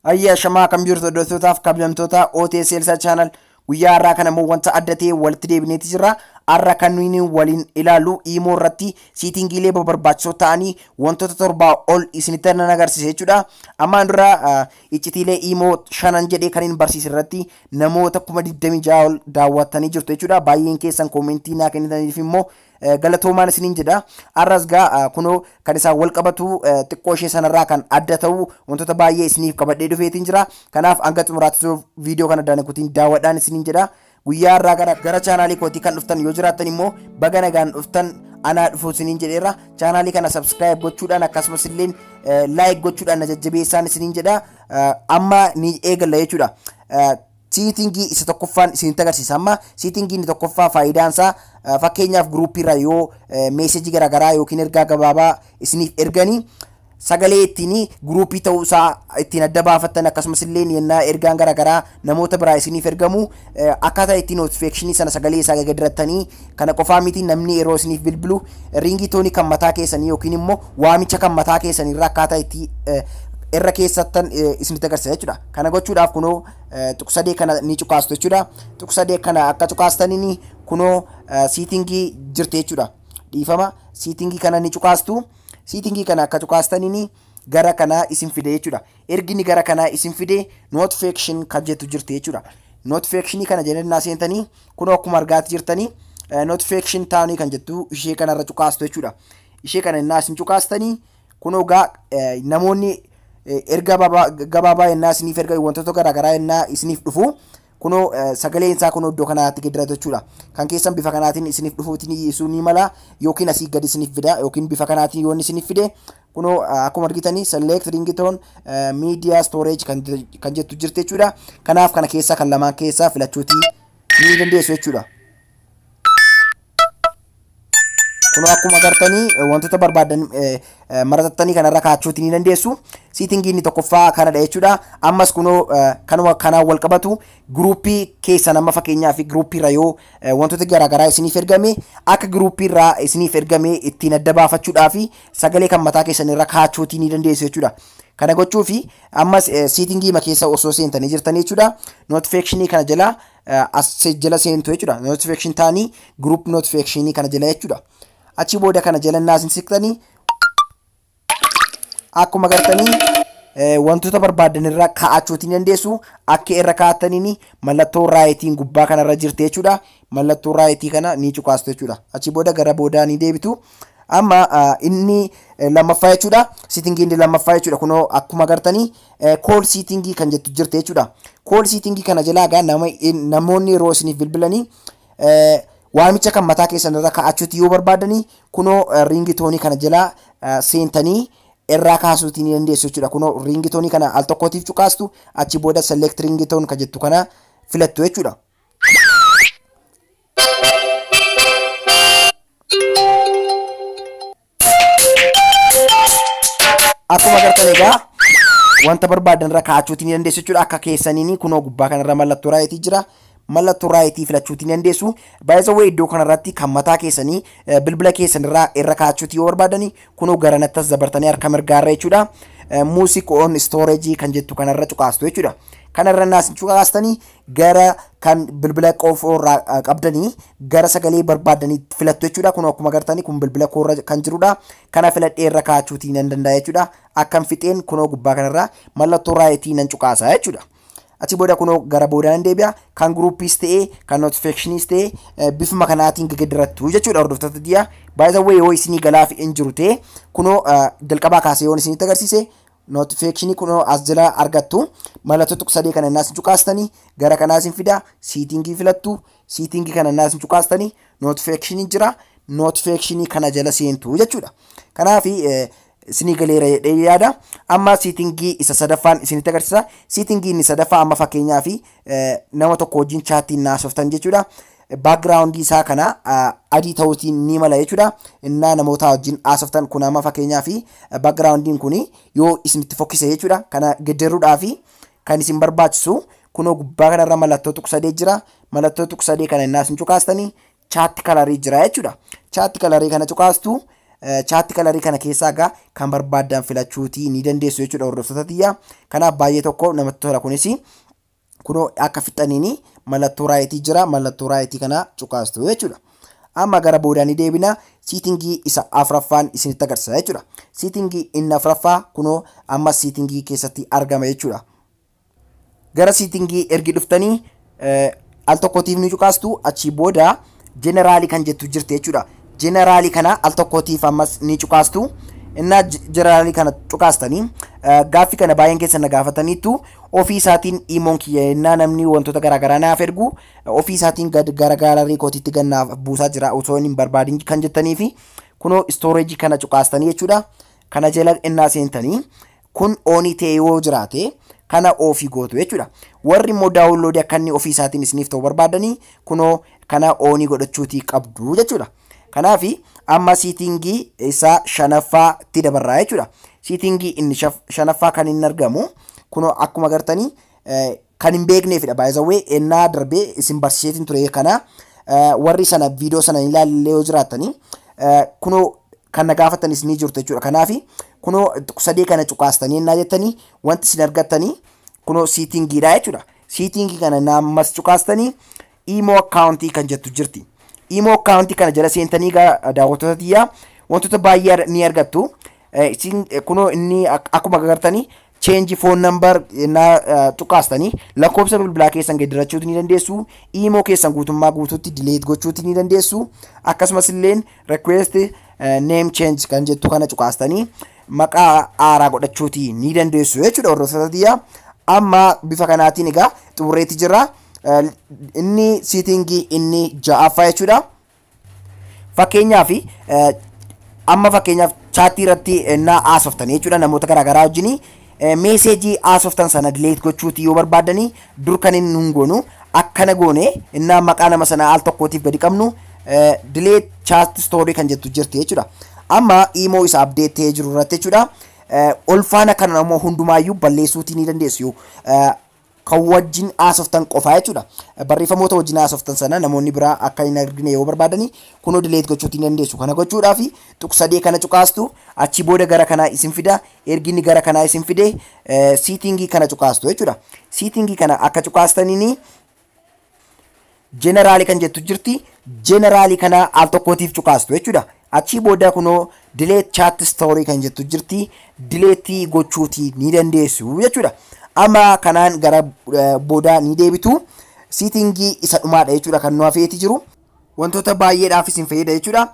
Ayya shamaa kam jirtu hordoftotaaf kabajamtoota OTS Sales Channel guyyaa har'aa kana immoo wanta adda ta'e walitti deebineeti jirra. Har'a kan nuyi waliin ilaallu imo irratti siitingiilee barbaachisoo ta'anii wantoota torbaa ol isinitti agarsiisa jechuudha. Ammaan dura iccitiilee imo shanan jedhee kan hin barsiise irratti namoota 26 ol daawwattanii jirtu jechuudha. Baay'een keessan koomentii naa kennitaniif immoo galatoomaan isiniin jedha. Har'as gaa kunoo kan isaa wal qabatu xiqqoo ishee sanarraa kan adda ta'u wantoota baay'ee isiniif qabadhee dhufeetiin jira. Kanaaf hanga xumuraatti viidiyoo kana daawwachuun daawwadhaan isiniin jedha. Guyyaa har'aa gara chaanaalii kootii kan dhuftan yoo jiraattan immoo baga nagaan dhuftan anaa dhufu isiniin jedheera. Chaanaalii kana subscribe gochuudhaan akkasumas illee like gochuudhaan na jajjabeessaan isiniin jedha. Amma ni eegalla jechuudha. Siitingii isa tokkoffaan isinitti agarsiisa. Amma siitingiin tokkoffaa faayidaan isaa fakkeenyaaf gruupiirra yoo meesejii garaagaraa yookiin ergaa gabaabaa isiniif erganii sagalee ittiin gruupii ta'uu isaa ittiin adda baafattan akkasumas illee yennaa ergaan garaagaraa namoota biraa isiniif ergamu akkaataa ittiin notifiikeeshinii sana sagalee isaa gadiirattanii kana qofaa miti namni yeroo isiniif bilbilu ringiitoonii kan mataa keessanii yookiin immoo waamicha kan mataa keessanii irraa akkaataa itti irra keessattan isinitti agarsiisa jechuudha. Kana gochuudhaaf kunoo tuqsadee kana ni cuqaastu jechuudha. Tuqsadee kana akka cuqaastaniin kunoo siitingii jirti jechuudha. Dhiifama siitingii kana ni cuqaastu. Siitingii kana akka cuqaastaniin gara kana isin fide jechuudha. Ergini gara kana isin fide notification kan jettu jirti jechuudha. Notification kana jalannaa seentanii kunoo akkuma argaatti jirtanii notification taanii kan jettu ishee kanarra cuqaastu jechuudha. Ishee kana innaa isin cuqaastanii kunoo gaa namoonni erga gabaabaa yennaa isiniif erga wantoota garaagaraa yennaa isiniif dhufu kunoo sagaleen isaa kunoo iddoo kanaatti giddiratu jechuudha. Kan keessan bifa kanaatiin isiniif dhufuutiin dhiisuu ni mala yookiin asii gadi isiniif fida yookiin bifa kanaatiin yoo isiniif fide kunoo akkuma argitanii select ringtone media storage kan jettu jirti jechuudha. Kanaaf kana keessaa kan lamaan keessaa filachuutii ni dandeessu jechuudha. Kunoo akkuma agartanii wantoota barbaadan maratattanii kanarra kaachuutii ni dandeessu. Siitingiin tokkoffaa kanadha jechuudha. Ammas kunoo kanaan wal qabatu gruupii keessan amma fakkeenyaaf gruupiirra yoo wantoota garaagaraa isiniif ergame akka gruupiirraa isiniif ergame ittiin adda baafachuudhaaf sagalee kan mataa keessan irra kaachuutii ni dandeessu jechuudha. Kana gochuufi ammas siitingii keessa osoo seentanii jirtanii jechuudha. Notifiikeeshinii kana jala as jala seentu jechuudha. Notifiikeeshin taanii gruup notifiikeeshinii kana jala jechuudha. Achi booda kana jalannaa isin siqtanii akkuma agartanii wantoota barbaadan irra kaa'achuutii dandeessu. Akka irra kaa'attaniin mallattoo raayitiin gubbaa kanarra jirti jechuudha. Mallattoo raayitii kana ni cuqaastu jechuudha. Achi booda gara boodaa ni deebitu. Amma inni lammaffaa jechuudha. Siitingiin lammaffaa jechuudha. Kunoo akkuma agartanii kool siitingii kan jettu jirti jechuudha. Kool siitingii kana jalaa gaa namoonni yeroo isiniif bilbilanii waamicha kan mataa keessan irra kaa'achuutii yoo barbaadanii kunoo ringitoonii kana jalaa seentanii irraa kaasuutii ni dandeessu jechuudha. Kunoo ringitoonii kana al tokkootiif cuqaastu achi booda select ringitoon kan jettu kana filattu jechuudha. Akkuma agartan egaa wanta barbaadan irra kaa'achuutii ni dandeessu jechuudha. Akka keessaniin kunoo gubbaa kanarra mallattoo raayitii jira. Mallattoo raayitii filachuutii ni dandeessu. Baay'ee iddoo kanarratti kan mataa keessanii bilbila keessan irra kaa'achuutii yoo barbaadanii kunoo garanattas dabartanii harka mirgaarra jechuudha. Music on storage kan jettu kanarra cuqaastu jechuudha. Kanarra naas cuqaastanii gara kan bilbila qofoorraa qabdanii gara sagalee barbaadanii filattu jechuudha. Kun akkuma agartanii kun bilbila koorra kan jirudha. Kana filadhee irra kaa'achuutii nan danda'a jechuudha. Akkam fixeen kunoo gubbaa kanarra mallattoo raayitii nan cuqaasa jechuudha. Achi booda kunoo gara boodaan deebi'a. Kan gruupiis ta'ee kan notifiikeeshiniis ta'ee bifuma kanaatiin gaggeeddarattu jechuudha. Hordoftoota diyaa baay'ee yoo isinii galaaf hin jiru ta'e kunoo jalqabaa kaasee yoo isinitti agarsiise notifiikeeshinii kunoo as jala argattu mallattoo tuqsadee kana naas cuqaastanii gara kanaas hin fida siitingii filattu siitingii kana naas cuqaastanii notifiikeeshinii jira notifiikeeshinii kana jala seentu jechuudha. Kanaaf isinii galeera jedhee yaada. Amma siitingii isa sadaffaan isinitti agarsiisa. Siitingii inni sadaffaa amma fakkeenyaaf nama tokko wajjin chaattiin naasoftan jechuudha. Backgroundii isaa kana adii ta'uutiin ni mala jechuudha. Innaa namoota wajjin haasoftan kun amma fakkeenyaaf backgroundiin kun yoo isinitti fokkise jechuudha. Kana gedderuudhaaf kan isin barbaachisu kunoo gubbaa kanarra mallattoo tuqsadee jira. Mallattoo tuqsadee kana innaa isin cuqaastanii chaatti kalarii jira jechuudha. Chaatti kalarii kana cuqaastu chaatti kalarii kana keessaa gaa kan barbaadan filachuutii ni dandeessu jechuudha hordoftoota tiyya. Kanaaf baay'ee tokko namatti tola kunis kunoo akka fixaniini mallattoo raayitii jira mallattoo raayitii kana cuqaastu jechuudha. Amma gara boodaanii deebina siitingii isa afraffaan isinitti agarsiisa jechuudha. Siitingii inni afraffaa kunoo amma siitingii keessatti argama jechuudha. Gara siitingii ergi dhuftanii al tokkootiif ni cuqaastu achi booda jeneraalii kan jettu jirti jechuudha. Jeneraalii kana al tokkootiif ammas ni cuqaastu. Inna jeneraalii kana cuqaastanii gaaffii kana baay'een keessan na gaafataniitu ofii isaatiin imoon kiyya namni wantoota garaagaraa naaf ergu ofii isaatiin garagaraa reekootiitti gannaaf buusaa jira osoo hin barbaadin kan jettanii fi kunoo istooreejii kana cuqaastanii jechuudha. Kana jala innaa seentanii kun oonii ta'e yoo jiraate kana ofii gootu jechuudha. Warri immoo daawunloodii akka inni ofii isaatiin isiniif ta'u barbaadanii kunoo kana oonii godhachuutii qabdu jechuudha. Kanaafi amma siitingii isa shanaffaatti dabarraa jechuudha. Siitingii inni shanaffaa kan inni argamu kunoo akkuma agartanii kan hin beekneefidha. By the way ennaa darbee isin barsiiseetiin ture kana warri sana viidiyoo sana ilaallee yoo jiraatanii kunoo kan na gaafatanis ni jirtu jechuudha. Kanaafi kunoo sadee kana cuqaastanii ennaa jettanii wanti isin argattanii kunoo siitingiidha jechuudha. Siitingii kana naammas cuqaastanii imo akkaawuntii kan jettu jirti. Imo akkaawuntii kana jala seentanii daawwattoota tiyyaa wantoota baay'ee ni argattu. Kunoo inni akkuma agartanii change phone number na cuqaastanii lakkoofsa bilbilaa keessan geeddarachuuti ni dandeessu. Imo keessan guutummaa guutuutti delete gochuuti ni dandeessu. Akkasumas illee request name change kan jettu kana cuqaastanii maqaa haaraa godhachuuti ni dandeessu jechuudha hordoftoota tiyyaa. Amma bifa kanaatiin egaa xumureetti jira. Inni siitingii inni ja'affaa jechuudha. Fakkeenyaaf amma fakkeenyaaf chaatii irratti na haasoftanii jechuudha namoota garaagaraa wajjin meeseejii haasoftan sana delete gochuuti yoo barbaadanii dur kan inni nun goonu akkana goone innaa maqaa nama sana al tokkootiif gadi qabnu delete chat story kan jettu jirti jechuudha. Amma imo isa update ta'ee jiru irratti jechuudha. Olfaana kana namoo hundumaayyuu balleessuutii ni dandeessu. Kan wajjin haasoftan qofaa jechuudha. Barreeffamoota wajjin haasoftan sana namoonni biraa akka hin argine yoo barbaadanii kunoo delete gochuutii ni dandeessu. Kana gochuudhaaf tuqsadee kana cuqaastu achi booda gara kanaa isin fida erginni gara kanaa isin fide siitingii kana cuqaastu jechuudha. Siitingii kana akka cuqaastaniini jeneraalii kan jettu jirti. Jeneraalii kana al tokkootiif cuqaastu jechuudha. Achi booda kunoo delete chat story kan jettu jirti. Delete gochuutii ni dandeessu jechuudha. Amma kanaan gara booda ni deebitu. Siitingii isa dhumaadha jechuudha kan nu hafeeti jiru. Wantoota baay'eedhaaf isin fayyada jechuudha.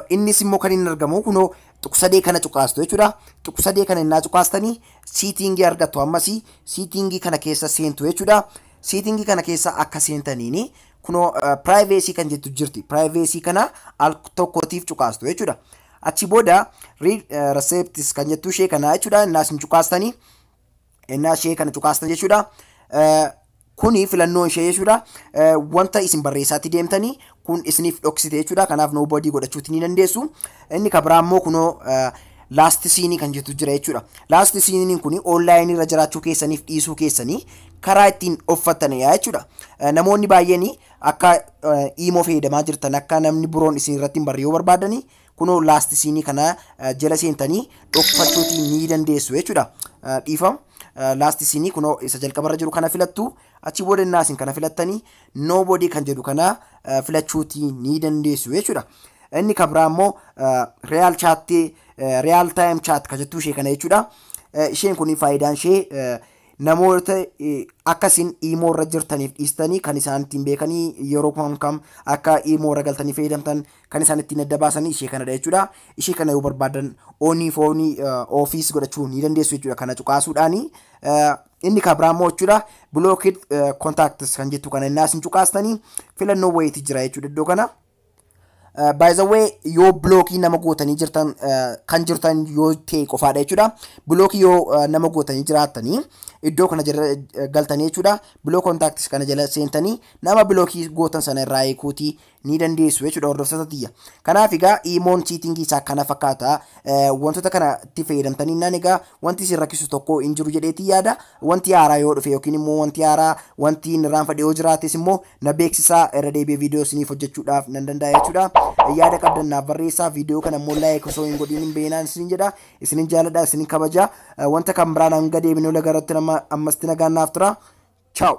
Innis immoo kan inni argamu kunoo tuqsadee kana cuqaastu jechuudha. Tuqsadee kana innaa cuqaastanii siitingii argattu ammasii siitingii kana keessa seentu jechuudha. Siitingii kana keessa akka seentaniini kunoo privacy kan jettu jirti. Privacy kana al tokkootiif cuqaastu jechuudha. Achi booda read receipts kan jettu ishee kana jechuudha. Innaas hin cuqaastanii innaa ishee kana cuqaastan jechuudha. Kuni filannoo ishee jechuudha. Wanta isin barreessaatti deemtanii kun isiniif dhoksite jechuudha. Kanaaf nobody godhachuuti ni dandeessu. Inni kabiraa immoo kunoo last scene kan jettu jira jechuudha. Last scene kuni online irra jiraachuu keessaniif dhiisuu keessanii karaa ittiin uffattanidha jechuudha. Namoonni baay'een akka imo fayyadamaa jirtan akka namni biroon isin irratti hin barre yoo barbaadanii kunoo last scene kana jala seentanii dhokfachuuti ni dandeessu jechuudha. Dhiifama. Last scene kunoo isa jalqabarra jiru kana filattu achi booda innaasin kana filattanii nobody kan jedhu kana filachuuti ni dandeessu jechuudha. Inni kabiraa immoo real chat real time chat kan jettu ishee kana jechuudha. Isheen kun faayidaan ishee namoota akkasin imo irra jirtaniif dhiistanii kan isaan ittiin beekanii yeroo kam akka imo irra galtanii fayyadamtan kan isaan ittiin adda baasanii ishee kanadha jechuudha. Ishee kana yoo barbaadan onii foonii office godhachuu ni dandeessu jechuudha kana cuqaasuudhaani. Inni kabiraa immoo jechuudha blocked contacts kan jettu kana innaas hin cuqaastanii filannoo wayiiti jira jechuudha iddoo kana. By the way yoo blockii nama gootanii jirtan kan jirtan yoo ta'e qofaadha jechuudha. Blockii yoo nama gootanii jiraatanii iddoo kana jala galtanii jechuudha. Block contacts kana jala seentanii nama blockii gootan sana irraa eekuutii ni dandeessu jechuudha hordoftoota tiyya. Kanaaf egaa imoon cheating isaa kana fakkaata. Wantoota kana itti fayyadamtanii naan egaa wanti isin rakkisu tokko hin jiru jedheetii yaada. Wanti haaraa yoo dhufe yookiin immoo wanti haaraa wanti irraan fadhee yoo jiraates immoo na beeksisaa irra deebi'ee viidiyoo isiniif hojjechuudhaaf nan danda'a jechuudha. yaada qabdannaaf barreessaa viidiyoo kana immoo laayik osoo hin godhin beenaan isin jedha isin jaaladha isin kabaja wanta kan biraan hanga deebinuu lagaratti ammas nagaan naaf tura ciao